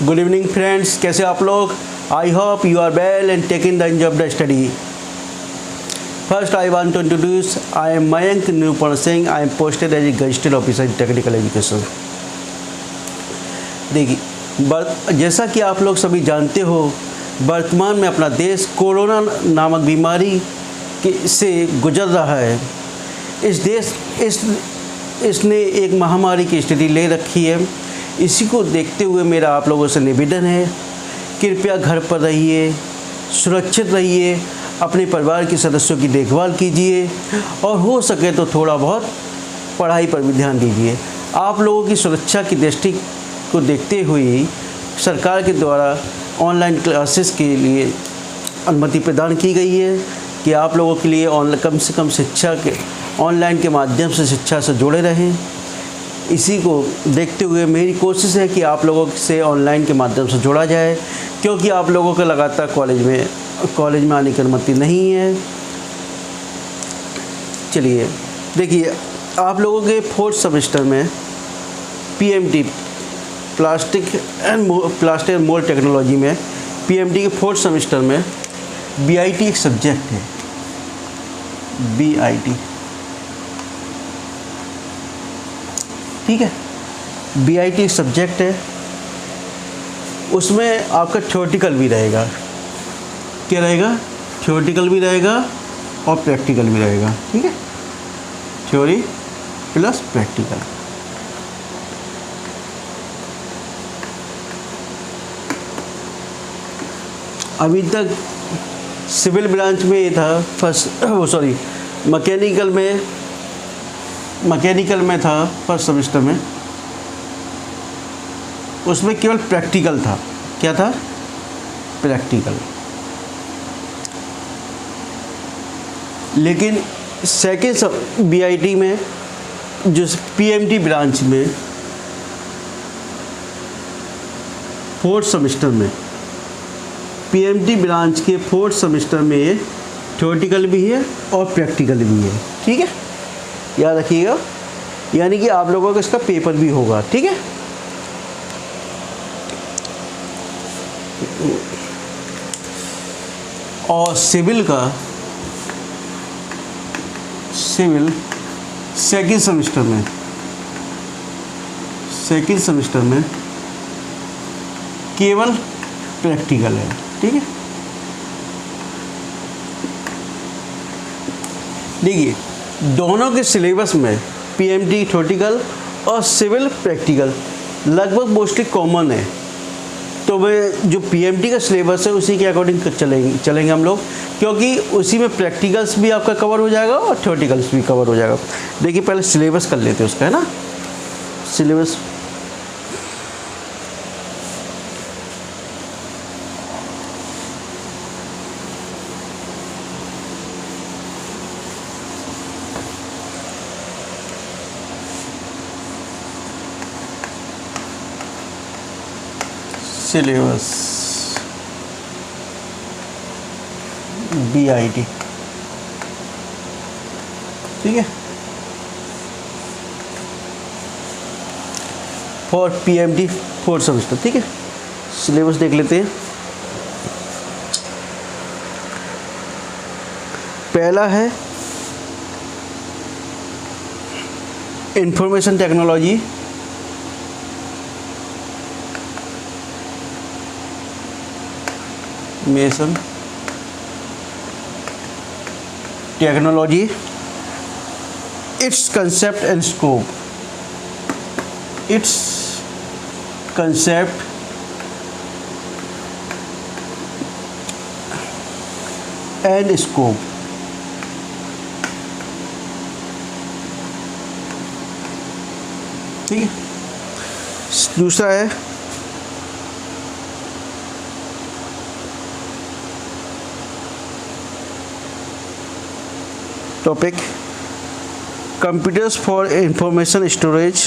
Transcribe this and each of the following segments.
Good evening friends, कैसे आप लोग? I hope you are well and taking the enjoy of the study. First I want to introduce, I am Mayank Nirupan Singh. I am posted as a gazetted officer in technical education. देखिए, जैसा कि आप लोग सभी जानते हो, वर्तमान में अपना देश कोरोना नामक बीमारी से गुजर रहा है। इसने एक महामारी की स्थिति ले रखी है। इसी को देखते हुए मेरा आप लोगों से निवेदन है, कृपया घर पर रहिए, सुरक्षित रहिए, अपने परिवार के सदस्यों की देखभाल कीजिए और हो सके तो थोड़ा बहुत पढ़ाई पर भी ध्यान दीजिए। आप लोगों की सुरक्षा की दृष्टि को देखते हुए सरकार के द्वारा ऑनलाइन क्लासेस के लिए अनुमति प्रदान की गई है कि आप लोगों के लिए कम से कम शिक्षा के ऑनलाइन के माध्यम से शिक्षा से जुड़े रहें। इसी को देखते हुए मेरी कोशिश है कि आप लोगों से ऑनलाइन के माध्यम से जुड़ा जाए, क्योंकि आप लोगों को लगातार कॉलेज में आने की अनुमति नहीं है। चलिए देखिए, आप लोगों के 4th सेमेस्टर में PMT plastic and mould technology में PMT के 4th सेमेस्टर में BIT एक सब्जेक्ट है। BIT, ठीक है, BIT एक सब्जेक्ट है। उसमें आपका थ्योरेटिकल भी रहेगा। क्या रहेगा? थ्योरेटिकल भी रहेगा और प्रैक्टिकल भी रहेगा। ठीक है, थ्योरी प्लस प्रैक्टिकल। अभी तक सिविल ब्रांच में ये था मैकेनिकल में था फर्स्ट सेमेस्टर में, उसमें केवल प्रैक्टिकल था। क्या था? प्रैक्टिकल। लेकिन सेकेंड BIT में, जो PMT ब्रांच में 4th सेमेस्टर में, PMT ब्रांच के 4th सेमेस्टर में थ्योरेटिकल भी है और प्रैक्टिकल भी है। ठीक है, याद रखिएगा। यानी कि आप लोगों का इसका पेपर भी होगा। ठीक है, और सिविल सेकेंड सेमेस्टर में केवल प्रैक्टिकल है। ठीक है, देखिए दोनों के सिलेबस में PMT थ्योरेटिकल और सिविल प्रैक्टिकल लगभग मोस्टली कॉमन है। तो मैं जो PMT का सिलेबस है उसी के अकॉर्डिंग चलेंगे हम लोग, क्योंकि उसी में प्रैक्टिकल्स भी आपका कवर हो जाएगा और थ्योरेटिकल्स भी कवर हो जाएगा। देखिए पहले सिलेबस कर लेते हैं उसका, है ना। सिलेबस BIT, ठीक है, फॉर PMT 4th सेमेस्टर। ठीक है, सिलेबस देख लेते हैं। पहला है information technology, mason technology, it's concept and scope. It's concept and scope. ठीक है, दूसरा है topic computers for information storage,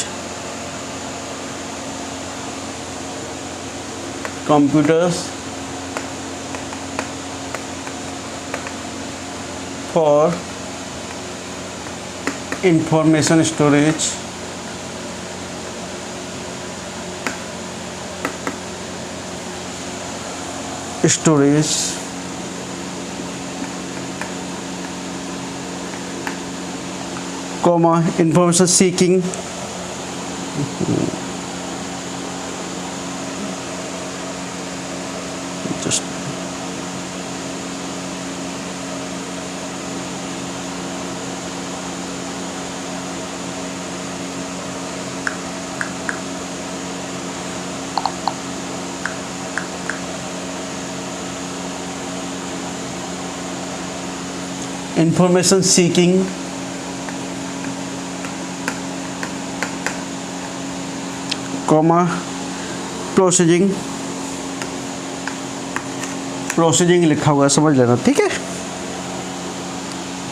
computers for information storage storage, comma information seeking, just information seeking, comma processing, processing लिखा हुआ है, समझ लेना, ठीक है।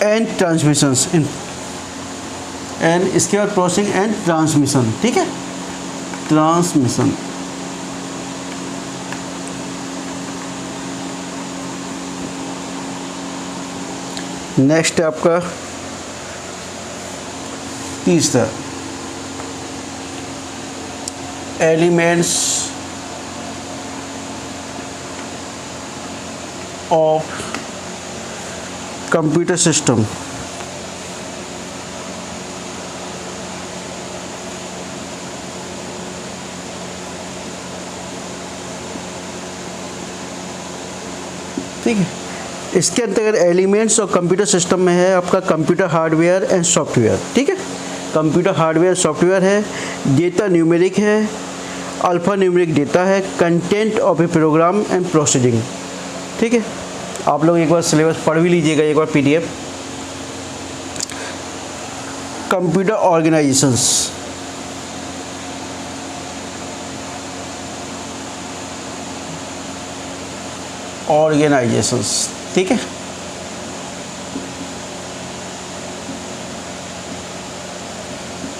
एंड ट्रांसमिशंस, एंड इसके बाद प्रोसेसिंग एंड ट्रांसमिशन, ठीक है, ट्रांसमिशन। नेक्स्ट है आपका तीसरा, एलिमेंट्स ऑफ कंप्यूटर सिस्टम। ठीक है, इसके अंतर्गत एलिमेंट्स और कंप्यूटर सिस्टम में है आपका कंप्यूटर हार्डवेयर एंड सॉफ्टवेयर, ठीक है। कंप्यूटर हार्डवेयर सॉफ्टवेयर है, डेटा न्यूमेरिक है, अल्फा न्यूमेरिक डेटा है, content of a program and processing, ठीक है। आप लोग एक बार सिलेबस पढ़ भी लीजिएगा, एक बार पीडीएफ। कंप्यूटर ऑर्गेनाइजेशंस, ठीक है।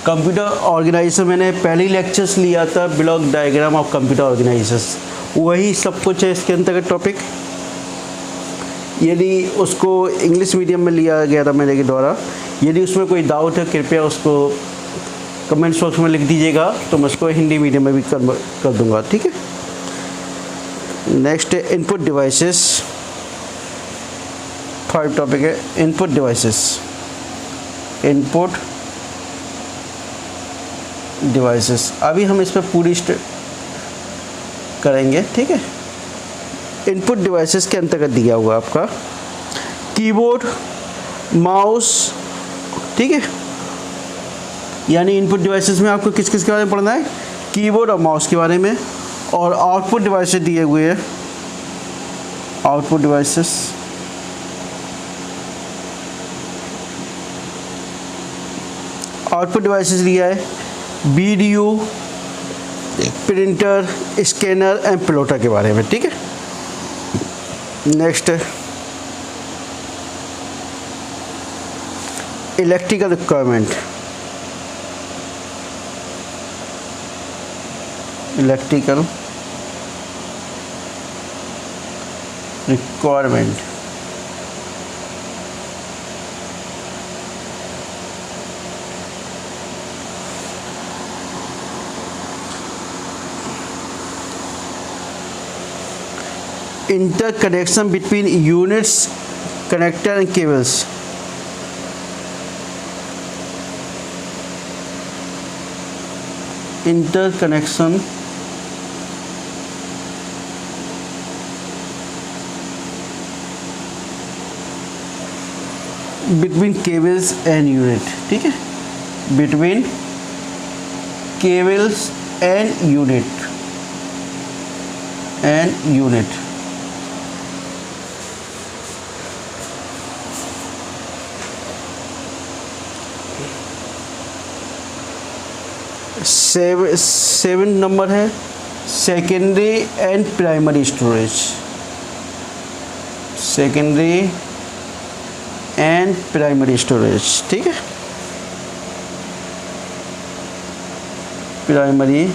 कंप्यूटर ऑर्गेनाइजेशन मैंने पहले ही लेक्चर्स लिया था, block diagram of computer organisations, वही सब कुछ है इसके अंतर्गत टॉपिक। यदि उसको इंग्लिश मीडियम में लिया गया था मेरे के द्वारा, यदि उसमें कोई डाउट है कृपया उसको कमेंट्स बॉक्स में लिख दीजिएगा, तो मैं उसको हिंदी मीडियम में भी कर दूंगा, ठीक है। नेक्स्ट है इनपुट डिवाइसेस, 5 टॉपिक है इनपुट डिवाइसेस, इनपुट डिवाइसेस। अभी हम इस पर पूरी करेंगे, ठीक है। इनपुट डिवाइसेस के अंतर्गत दिया हुआ आपका कीबोर्ड, माउस, ठीक है। यानी इनपुट डिवाइसेस में आपको किस किस के बारे में पढ़ना है, कीबोर्ड और माउस के बारे में। और आउटपुट डिवाइसेस दिए हुए हैं, आउटपुट डिवाइसेस, आउटपुट डिवाइसेस दिया है video, printer, scanner and plotter के बारे में, ठीक है। नेक्स्ट है electrical requirement, electrical requirement, interconnection between units, connector and cables, interconnection between cables and unit, ठीक है, between cables and unit। Seven number है secondary and primary storage, secondary and primary storage, ठीक है। प्राइमरी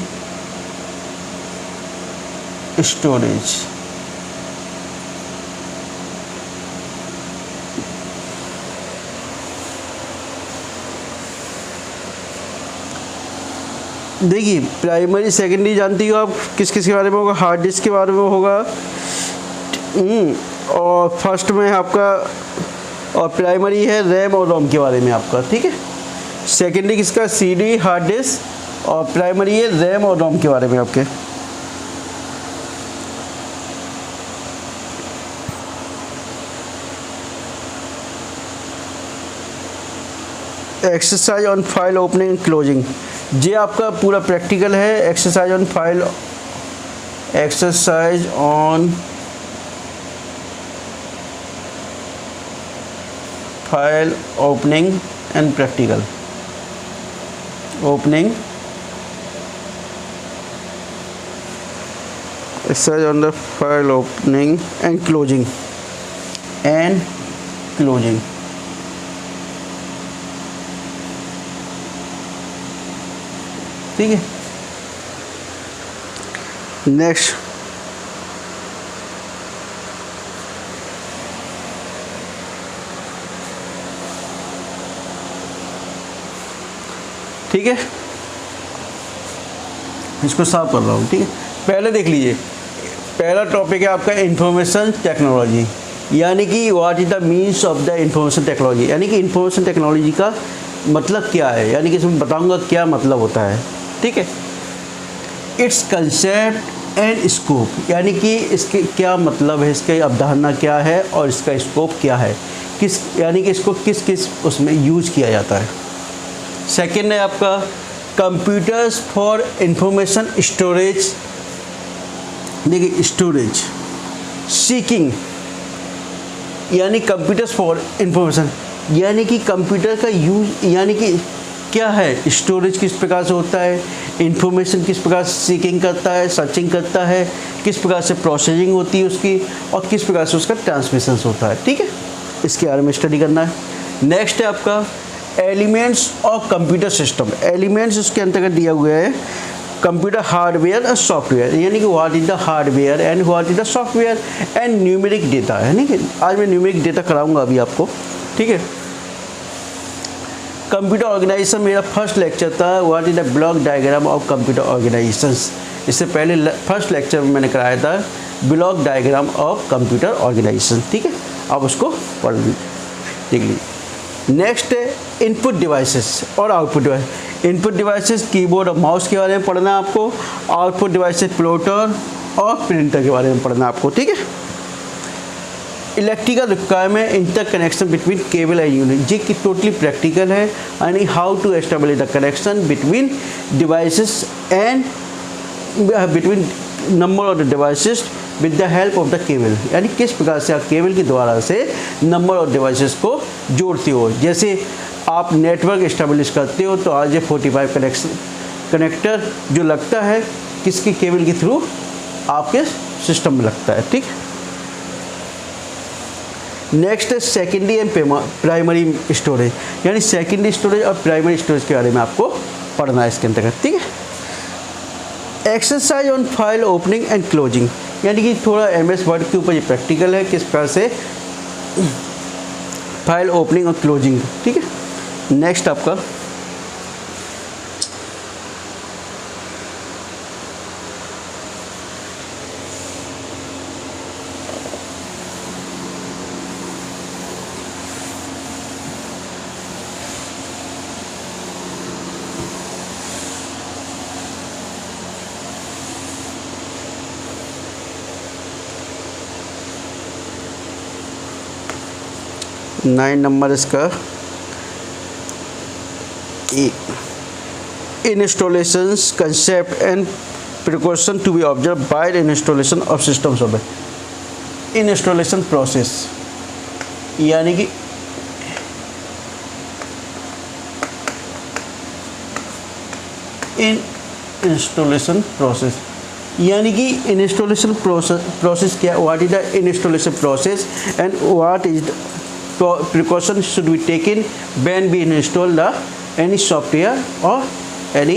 स्टोरेज, देखिए primary secondary जानती हो आप किस किस के बारे में होगा, हार्ड डिस्क के बारे में होगा, और फर्स्ट में आपका और प्राइमरी है रैम और रोम के बारे में आपका, ठीक है। सेकेंडरी किसका सीडी हार्ड डिस्क और प्राइमरी है रैम और रोम के बारे में आपके। Exercise on file opening and closing, ये आपका पूरा प्रैक्टिकल है। Exercise on file opening and practical opening exercise on the file opening and closing ठीक है। नेक्स्ट ठीक है, इसको साफ कर रहा हूँ, ठीक है। पहले देख लीजिए, पहला टॉपिक है आपका इंफॉर्मेशन टेक्नोलॉजी, यानी कि what is the means of the information technology, यानी कि इंफॉर्मेशन टेक्नोलॉजी का मतलब क्या है, यानी कि इसमें बताऊंगा क्या मतलब होता है, ठीक है। इट्स कंसेप्ट एंड स्कोप, यानी कि इसके क्या मतलब है, इसकी अवधारणा क्या है और इसका स्कोप क्या है, किस यानी कि इसको किस किस उसमें यूज किया जाता है। सेकेंड है आपका कंप्यूटर्स फॉर इंफॉर्मेशन स्टोरेज, देखिए स्टोरेज सीकिंग, यानी कंप्यूटर्स फॉर इंफॉर्मेशन, यानी कि कंप्यूटर का यूज, यानी कि क्या है, स्टोरेज किस प्रकार से होता है, इंफॉर्मेशन किस प्रकार से सीकिंग करता है, सर्चिंग करता है, किस प्रकार से प्रोसेसिंग होती है उसकी, और किस प्रकार से उसका ट्रांसमिशन होता है, ठीक है। इसके बारे में स्टडी करना है। नेक्स्ट है आपका elements of computer system, elements उसके अंतर्गत दिया हुआ है कंप्यूटर हार्डवेयर और सॉफ्टवेयर, यानी कि what is the hardware and what is the software and numeric data, यानी कि आज मैं न्यूमेरिक डेटा कराऊंगा अभी आपको, ठीक है। कंप्यूटर ऑर्गेनाइजेशन मेरा फर्स्ट लेक्चर था, what is the block diagram of computer organisations, इससे पहले फर्स्ट लेक्चर में मैंने कराया था block diagram of computer organisation, ठीक है। आप उसको पढ़ लीजिए, देख लीजिए। नेक्स्ट है इनपुट डिवाइसेस और output device. Input devices keyboard और माउस के बारे में पढ़ना है आपको, आउटपुट डिवाइसेस प्लॉटर और प्रिंटर के बारे में पढ़ना है आपको, ठीक है। Electrical requirement inter connection between cable and unit, ये कि टोटली प्रैक्टिकल है, यानी how to establish the connection between devices and between number of the devices with the help of the cable, यानी किस प्रकार से आप केबल के द्वारा से नंबर ऑफ डिवाइसेस को जोड़ते हो। जैसे आप नेटवर्क इस्टेब्लिश करते हो तो आज ये 45 कनेक्टर जो लगता है किसकी केबल के थ्रू, आपके सिस्टम में लगता है, ठीक। नेक्स्ट है सेकेंडरी एंड प्राइमरी स्टोरेज, यानी सेकेंडरी स्टोरेज और प्राइमरी स्टोरेज के बारे में आपको पढ़ना है इसके अंतर्गत, ठीक है। Exercise on file opening and closing, यानी कि थोड़ा MS वर्ड के ऊपर ये प्रैक्टिकल है, किस प्रकार से फाइल ओपनिंग और क्लोजिंग, ठीक है। नेक्स्ट आपका नाइन नंबर इसका installations concept and precaution to be observe by the installation of system software. Installation process, यानी कि इंस्टॉलेशन प्रोसेस, यानी कि इंस्टॉलेशन प्रोसेस क्या, what is the installation process and what is the precaution should be taken when we install the any software or any,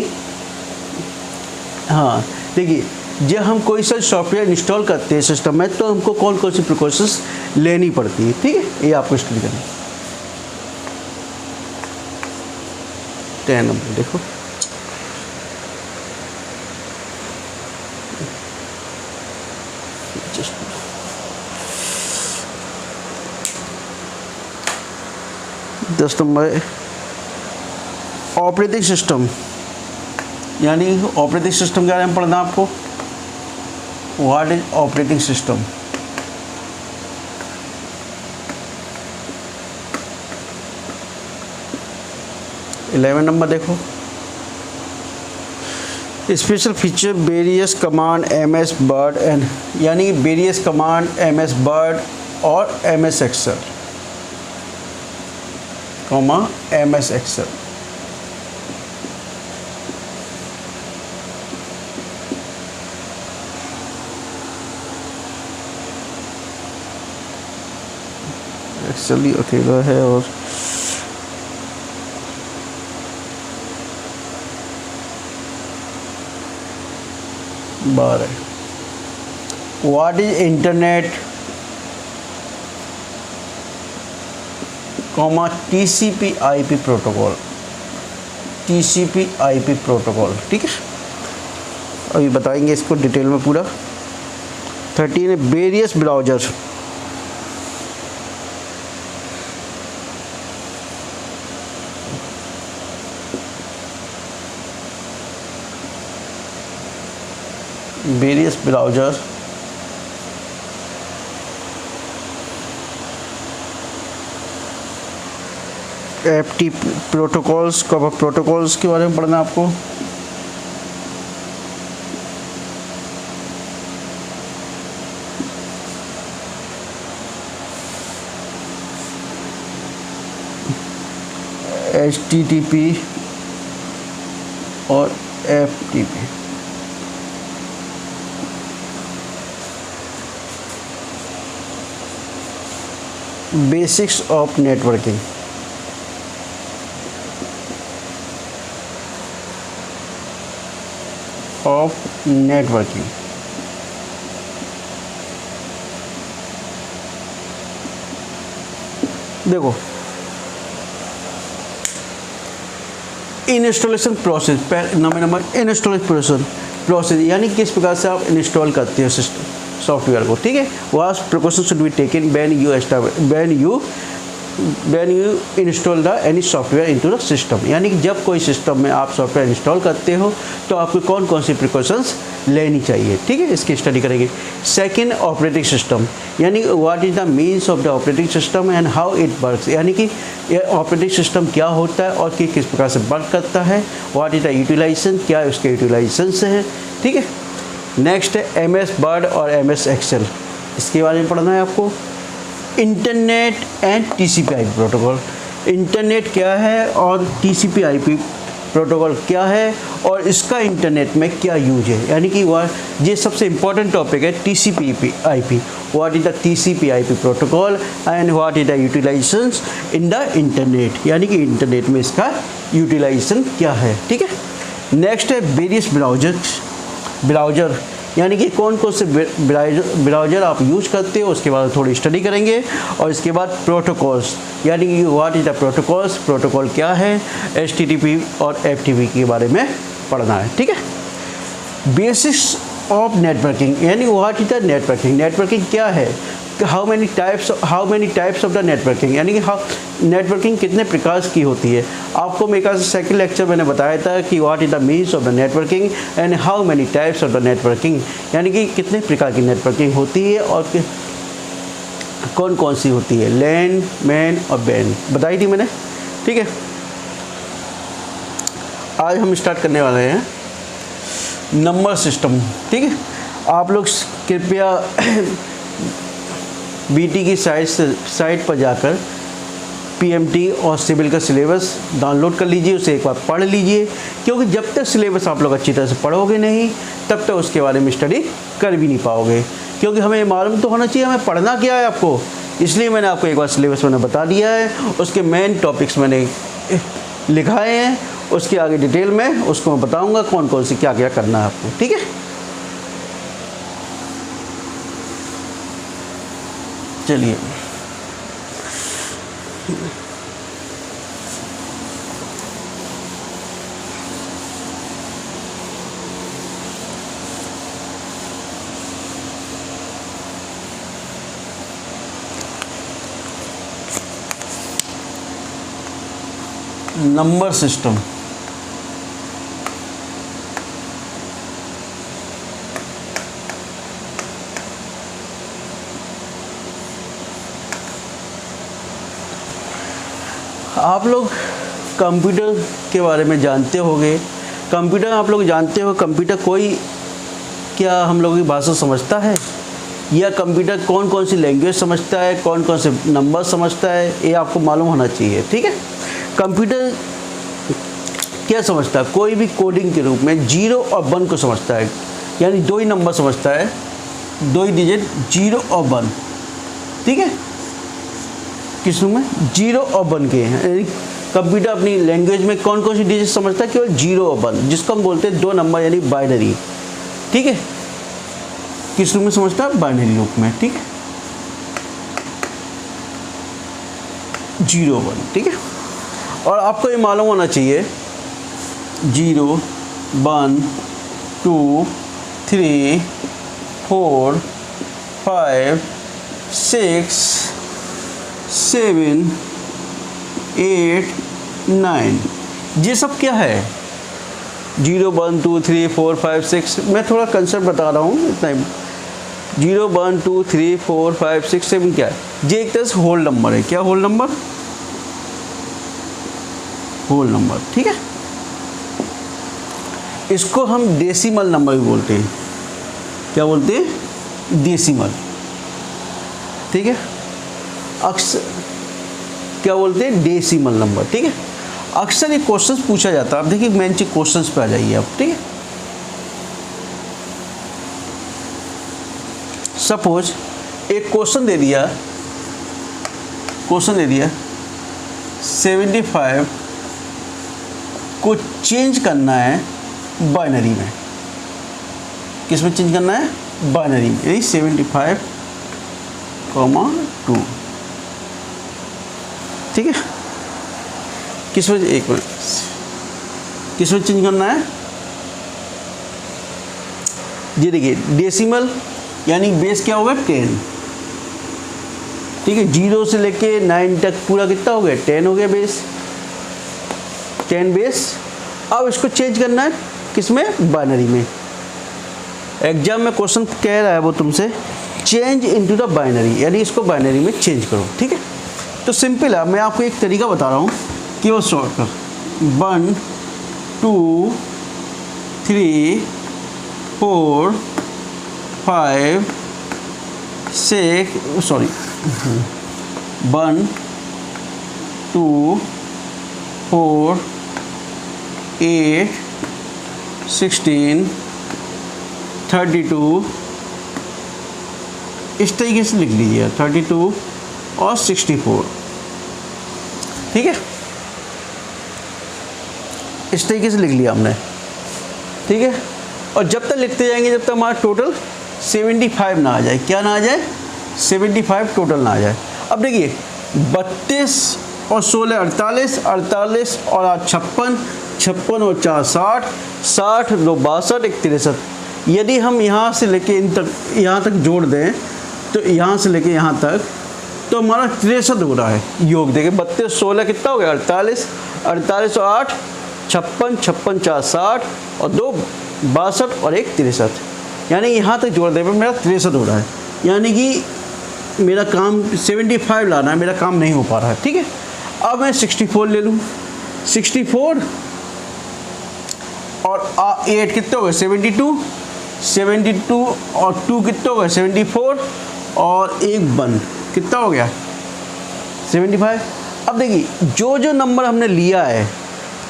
हाँ देखिए, जब हम कोई सा सॉफ्टवेयर इंस्टॉल करते हैं सिस्टम में तो हमको कौन कौन सी प्रिकॉशंस लेनी पड़ती है, ठीक है। ये आपको स्टडी करना है। 10 नंबर देखो, 10 नंबर ऑपरेटिंग सिस्टम, यानी ऑपरेटिंग सिस्टम के बारे में पढ़ना आपको। What is operating system? Eleven number देखो, special feature various command MS word and, यानी वेरियस कमांड MS वर्ड और MS excel, MS excel. Excel ही अकेला है और बार है। What is internet TCP/IP protocol, TCP/IP protocol, ठीक है। अभी बताएंगे इसको डिटेल में पूरा। 13 various browser, various browser FTP protocols, protocols के बारे में पढ़ना आपको। HTTP और FTP, basics of networking, of networking. देखो installation process, number installation process, यानी किस प्रकार से आप इंस्टॉल करते हो सिस्टम सॉफ्टवेयर को, ठीक है। What precaution should be taken when you install the any software into the system, यानी कि जब कोई सिस्टम में आप सॉफ्टवेयर इंस्टॉल करते हो तो आपको कौन कौन सी प्रिकॉशंस लेनी चाहिए, ठीक है। इसकी स्टडी करेंगे। सेकंड, ऑपरेटिंग सिस्टम, यानी what is the means of the operating system and how it works, यानी कि ये ऑपरेटिंग सिस्टम क्या होता है और किस प्रकार से वर्क करता है। व्हाट इज द यूटिलाइजेशन, क्या उसके यूटिलाइजेशन हैं, ठीक है। नेक्स्ट है MS वर्ड और MS एक्सेल, इसके बारे में पढ़ना है आपको। Internet and TCP/IP protocol, internet क्या है और TCP/IP प्रोटोकॉल क्या है और इसका इंटरनेट में क्या यूज है, यानी कि वह ये सबसे इम्पोर्टेंट टॉपिक है। TCP/IP, what is the TCP/IP protocol and what is the utilisation in the internet, यानी कि इंटरनेट में इसका यूटिलाइजेशन क्या है, ठीक है। नेक्स्ट है वेरियस ब्राउज़र, यानी कि कौन कौन से ब्राउज़र आप यूज करते हो, उसके बाद थोड़ी स्टडी करेंगे। और इसके बाद प्रोटोकॉल्स, यानी कि what is the protocols, protocol क्या है, HTTP और FTP के बारे में पढ़ना है, ठीक है। बेसिक्स ऑफ नेटवर्किंग, यानी what is the networking, networking क्या है, how many types of the networking, यानी कि नेटवर्किंग कितने प्रकार की होती है। आपको मेरे सेकंड लेक्चर मैंने बताया था कि what is the means of the networking and how many types of the networking, यानी कि कितने प्रकार की नेटवर्किंग होती है और कौन कौन सी होती है। लैन, मैन और बैन बताई थी मैंने, ठीक है। आज हम स्टार्ट करने वाले हैं नंबर सिस्टम, ठीक है। आप लोग कृपया BT की साइट पर जाकर PMT और सिविल का सिलेबस डाउनलोड कर लीजिए, उसे एक बार पढ़ लीजिए, क्योंकि जब तक सिलेबस आप लोग अच्छी तरह से पढ़ोगे नहीं तब तक उसके बारे में स्टडी कर भी नहीं पाओगे, क्योंकि हमें मालूम तो होना चाहिए हमें पढ़ना क्या है आपको। इसलिए मैंने आपको एक बार सिलेबस मैंने बता दिया है, उसके मेन टॉपिक्स मैंने लिखाए हैं, उसके आगे डिटेल में उसको मैं बताऊँगा कौन कौन सी क्या क्या करना है आपको, ठीक है। चलिए नंबर सिस्टम। आप लोग कंप्यूटर के बारे में जानते होंगे। कंप्यूटर आप लोग जानते हो, कंप्यूटर कोई क्या हम लोगों की भाषा समझता है, या कंप्यूटर कौन कौन सी लैंग्वेज समझता है, कौन कौन से नंबर समझता है, ये आपको मालूम होना चाहिए। ठीक है, कंप्यूटर क्या समझता है, कोई भी कोडिंग के रूप में 0 और 1 को समझता है, यानी 2 ही नंबर समझता है, 2 ही डिजिट 0 और 1। ठीक है, किस रूप में 0 और 1 के हैं। कंप्यूटर अपनी लैंग्वेज में कौन कौन सी डिजिट समझता है, केवल 0 और 1, जिसको हम बोलते हैं 2 नंबर यानी बाइनरी। ठीक है, किस रूप में समझता है, बाइनरी रूप में। ठीक है, 0 1। ठीक है, और आपको ये मालूम होना चाहिए 0 1 2 3 4 5 6 7 8 9, ये सब क्या है, 0 1 2 3 4 5 6। मैं थोड़ा कंसेप्ट बता रहा हूँ इतना ही। 0 1 2 3 4 5 6 7 क्या है, ये एक तरह से होल नंबर है। क्या होल नंबर, होल नंबर। ठीक है, इसको हम डेसिमल नंबर भी बोलते हैं। क्या बोलते हैं, डेसिमल। ठीक है, अक्सर क्या बोलते हैं, डेसिमल नंबर। ठीक है, अक्सर ये क्वेश्चंस पूछा जाता है। आप देखिए मेन चीज क्वेश्चंस पे आ जाइए आप। ठीक है, सपोज एक क्वेश्चन दे दिया, 75 को चेंज करना है बाइनरी में। किस में चेंज करना है, बाइनरी में, यही 75, 2। ठीक है, किस में, एक मिनट, किस में चेंज करना है, ये देखिए डेसिमल यानी बेस क्या होगा, 10। ठीक है, 0 से लेके 9 तक पूरा कितना हो गया, 10 हो गया बेस, 10 बेस। अब इसको चेंज करना है किस में, बाइनरी में। एग्जाम में क्वेश्चन कह रहा है वो तुमसे चेंज इनटू द बाइनरी, यानी इसको बाइनरी में चेंज करो। ठीक है, तो सिंपल है, मैं आपको एक तरीका बता रहा हूँ कि वो सॉल्व कर। 1 2 3 4 5 6 सॉरी 1 2 4 8 16 32, इस तरीके से लिख लीजिए 32 और 64। ठीक है, इस तरीके से लिख लिया हमने। ठीक है, और जब तक लिखते जाएंगे जब तक हमारा टोटल 75 ना आ जाए। क्या ना आ जाए, 75 टोटल ना आ जाए। अब देखिए 32 और 16 48, 48 और 8 56, 56 और 4 60, 60 2 62, 1 63। यदि हम यहाँ से लेके इन तक, यहाँ तक जोड़ दें तो यहाँ से लेके यहाँ तक तो हमारा 63 हो रहा है योग। देखिए 32 16 कितना हो गया, 48, 48 और 8 56, 56 4 60 और 2 62 और 1 63, यानी यहाँ तक जोड़ देने पर मेरा 63 हो रहा है। यानी कि मेरा काम 75 लाना है, मेरा काम नहीं हो पा रहा है। ठीक है, अब मैं 64 ले लूँ, 64 और 8 कितने हो गए, 72, 72 और 2 कितने हो गए, 74 और 1 1 कितना हो गया, 75। अब देखिए जो नंबर हमने लिया है,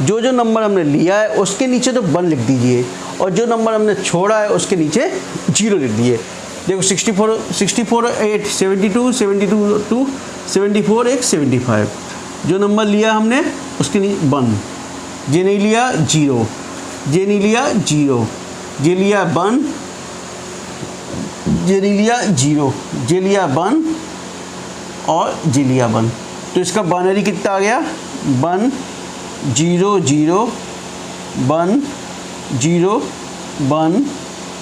जो नंबर हमने लिया है उसके नीचे तो 1 लिख दीजिए, और जो नंबर हमने छोड़ा है उसके नीचे 0 लिख दीजिए। देखो 64 8 72, 72 2 74 1 75। जो नंबर लिया हमने उसके नीचे 1, जे नहीं लिया 0, जे नहीं लिया 0, जे लिया 1, जे नहीं लिया 0, जे लिया 1 और जे लिया 1। तो इसका बाइनरी कितना आ गया, 1 0 0 1 0 1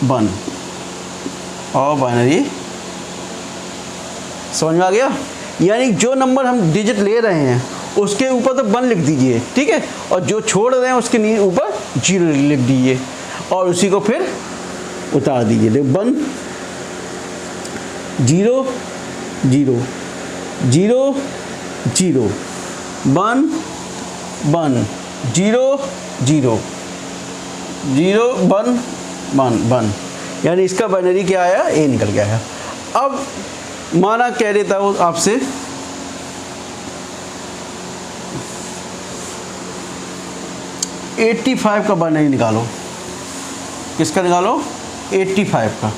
1, और बाइनरी समझ में आ गया। यानी जो नंबर हम डिजिट ले रहे हैं उसके ऊपर तो 1 लिख दीजिए, ठीक है, और जो छोड़ रहे हैं उसके ऊपर 0 लिख दीजिए और उसी को फिर उतार दीजिए। देखो 1 0 0 0 0 1 1 0 0 0 1 1 1, यानी इसका बाइनरी क्या आया, ए निकल गया है। अब माना कह देता हूँ आपसे 85 का बाइनरी निकालो। किसका निकालो, 85 का।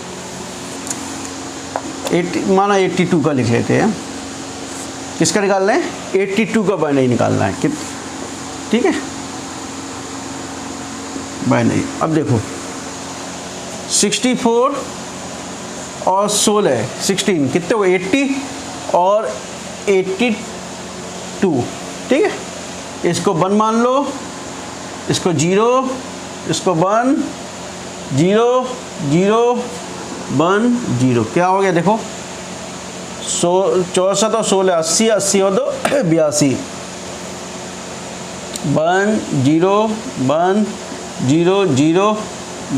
माना 82 का लिख लेते हैं। किसका निकालना है, 82 का बाइनरी निकालना है, ठीक है, बाइनरी। अब देखो 64 और 16 16 कितने हुए, 80 और 82, ठीक है। इसको 1 मान लो, इसको 0, इसको 1 0 0 1 0, क्या हो गया देखो 64 और 16 80 80 और 2 82, 1 0 1 0 0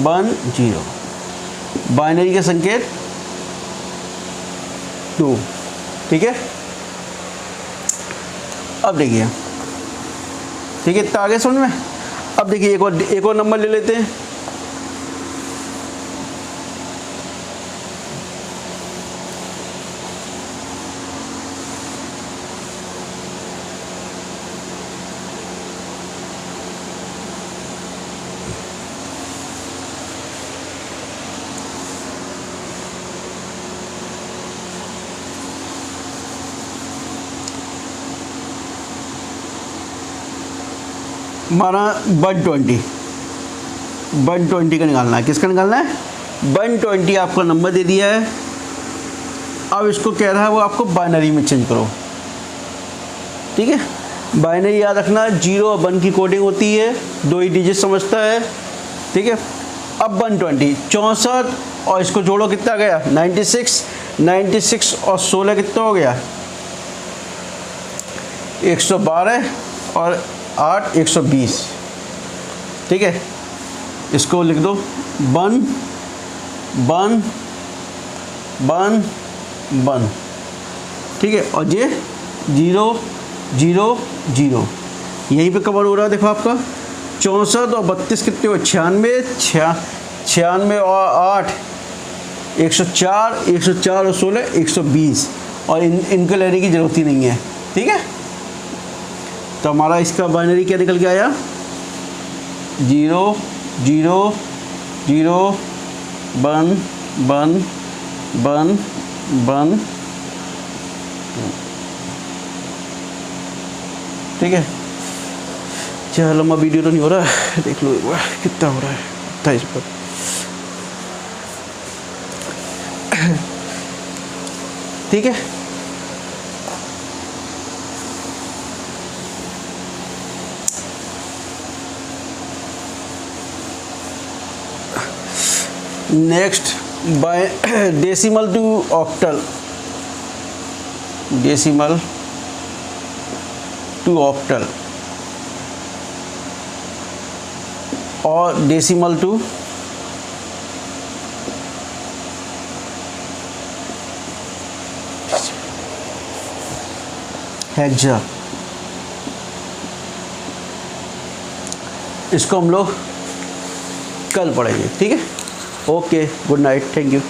1 0, बाइनरी के संकेत 2, ठीक है। अब देखिए, ठीक है, इतना आगे समझ में। अब देखिए एक और नंबर ले लेते हैं। हमारा 120 का निकालना है। किसका निकालना है, 120 आपको नंबर दे दिया है। अब इसको कह रहा है वो आपको बाइनरी में चेंज करो, ठीक है। बाइनरी याद रखना 0 और 1 की कोडिंग होती है, 2 ही डिजिट समझता है, ठीक है। अब 120 64 और इसको जोड़ो कितना गया 96 96 और 16 कितना हो गया 112 और 8 120, ठीक है। इसको लिख दो 1 1 1 1, ठीक है। और ये 0 0 0 यहीं पे कवर हो रहा है। देखो आपका 64 और 32 कितने हो 96 96 और 8 104 104 और 16 120, और इनको लेने की ज़रूरत ही नहीं है, ठीक है। तो हमारा इसका बाइनरी क्या निकल के आया 0 0 0 1 1 1 1, ठीक है। चाहे लंबा वीडियो तो नहीं हो रहा है, देख लो कितना हो रहा है 28 पर। ठीक है, next by decimal to octal, decimal to octal और डेसिमल टू हेक्सा। इसको हम लोग कल पढ़ेंगे, ठीक है। Okay, good night, thank you.